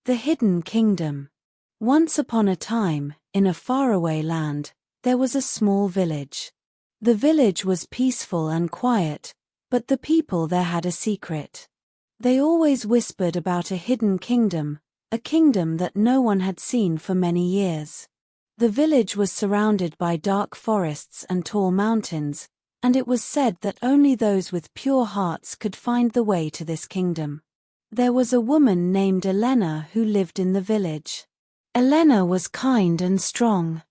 The Hidden Kingdom. Once upon a time, in a faraway land, there was a small village. The village was peaceful and quiet, but the people there had a secret. They always whispered about a hidden kingdom, a kingdom that no one had seen for many years. The village was surrounded by dark forests and tall mountains, and it was said that only those with pure hearts could find the way to this kingdom. There was a woman named Elena who lived in the village. Elena was kind and strong.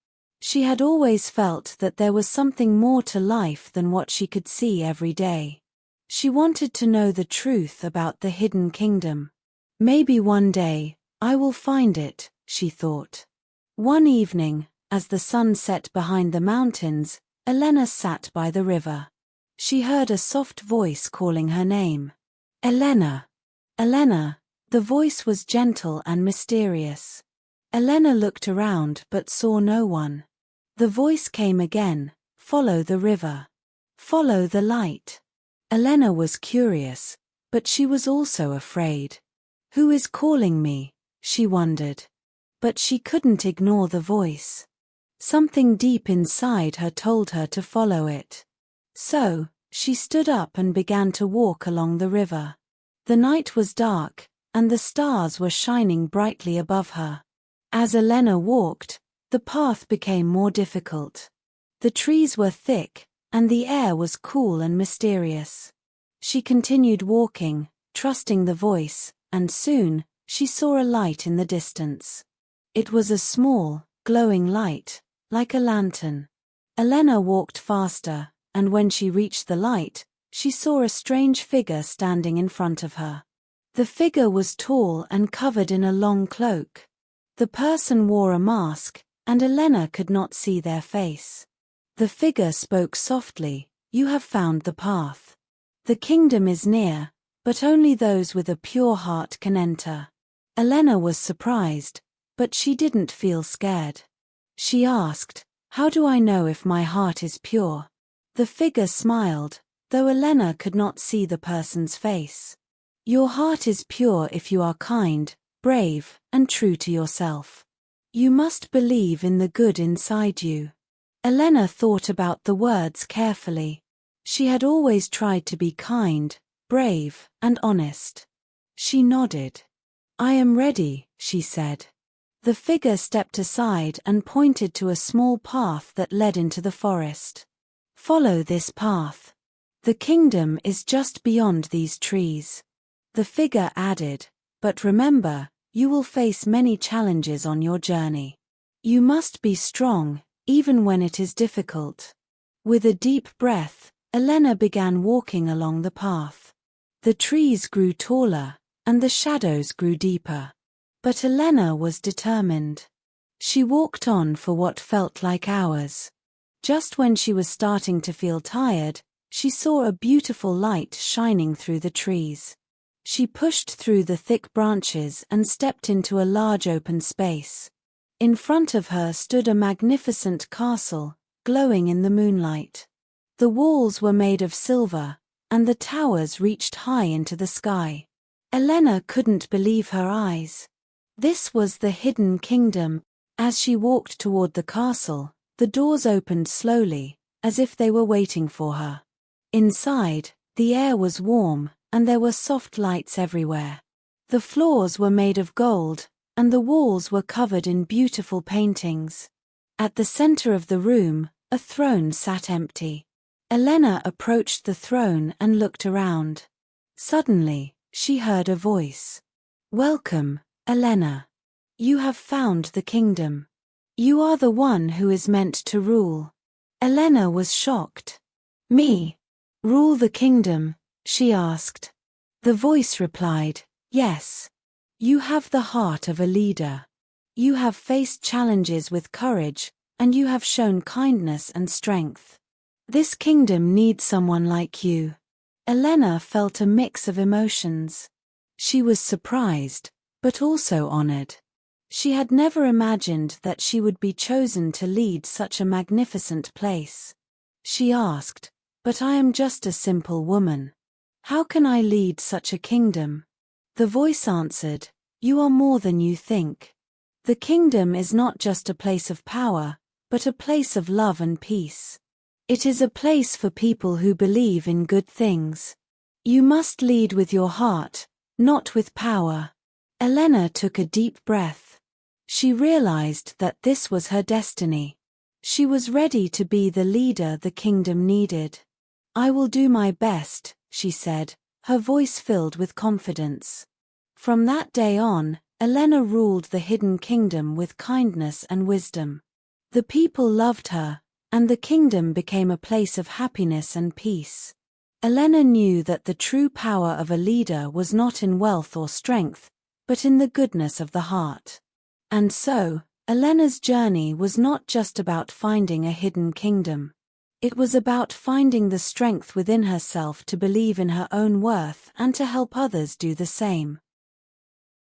She had always felt that there was something more to life than what she could see every day. She wanted to know the truth about the hidden kingdom. Maybe one day, I will find it, she thought. One evening, as the sun set behind the mountains, Elena sat by the river. She heard a soft voice calling her name. Elena. Elena. The voice was gentle and mysterious. Elena looked around but saw no one. The voice came again, follow the river. Follow the light. Elena was curious, but she was also afraid. Who is calling me? She wondered. But she couldn't ignore the voice. Something deep inside her told her to follow it. So, she stood up and began to walk along the river. The night was dark, and the stars were shining brightly above her. As Elena walked, the path became more difficult. The trees were thick, and the air was cool and mysterious. She continued walking, trusting the voice, and soon, she saw a light in the distance. It was a small, glowing light, like a lantern. Elena walked faster, and when she reached the light, she saw a strange figure standing in front of her. The figure was tall and covered in a long cloak. The person wore a mask, and Elena could not see their face. The figure spoke softly, "You have found the path. The kingdom is near, but only those with a pure heart can enter." Elena was surprised, but she didn't feel scared. She asked, "How do I know if my heart is pure?" The figure smiled, though Elena could not see the person's face. "Your heart is pure if you are kind, brave, and true to yourself. You must believe in the good inside you." Elena thought about the words carefully. She had always tried to be kind, brave, and honest. She nodded. "I am ready," she said. The figure stepped aside and pointed to a small path that led into the forest. "Follow this path. The kingdom is just beyond these trees." The figure added, "But remember, you will face many challenges on your journey. You must be strong, even when it is difficult." With a deep breath, Elena began walking along the path. The trees grew taller, and the shadows grew deeper. But Elena was determined. She walked on for what felt like hours. Just when she was starting to feel tired, she saw a beautiful light shining through the trees. She pushed through the thick branches and stepped into a large open space. In front of her stood a magnificent castle, glowing in the moonlight. The walls were made of silver, and the towers reached high into the sky. Elena couldn't believe her eyes. This was the hidden kingdom. As she walked toward the castle, the doors opened slowly, as if they were waiting for her. Inside, the air was warm, and there were soft lights everywhere. The floors were made of gold, and the walls were covered in beautiful paintings. At the center of the room, a throne sat empty. Elena approached the throne and looked around. Suddenly, she heard a voice. "Welcome, Elena. You have found the kingdom. You are the one who is meant to rule." Elena was shocked. "Me? Rule the kingdom?" she asked. The voice replied, "Yes. You have the heart of a leader. You have faced challenges with courage, and you have shown kindness and strength. This kingdom needs someone like you." Elena felt a mix of emotions. She was surprised, but also honored. She had never imagined that she would be chosen to lead such a magnificent place. She asked, "But I am just a simple woman. How can I lead such a kingdom?" The voice answered, You are more than you think. The kingdom is not just a place of power, but a place of love and peace. It is a place for people who believe in good things. You must lead with your heart, not with power. Elena took a deep breath. She realized that this was her destiny. She was ready to be the leader the kingdom needed. I will do my best, she said, her voice filled with confidence. From that day on, Elena ruled the hidden kingdom with kindness and wisdom. The people loved her, and the kingdom became a place of happiness and peace. Elena knew that the true power of a leader was not in wealth or strength, but in the goodness of the heart. And so, Elena's journey was not just about finding a hidden kingdom. It was about finding the strength within herself to believe in her own worth and to help others do the same.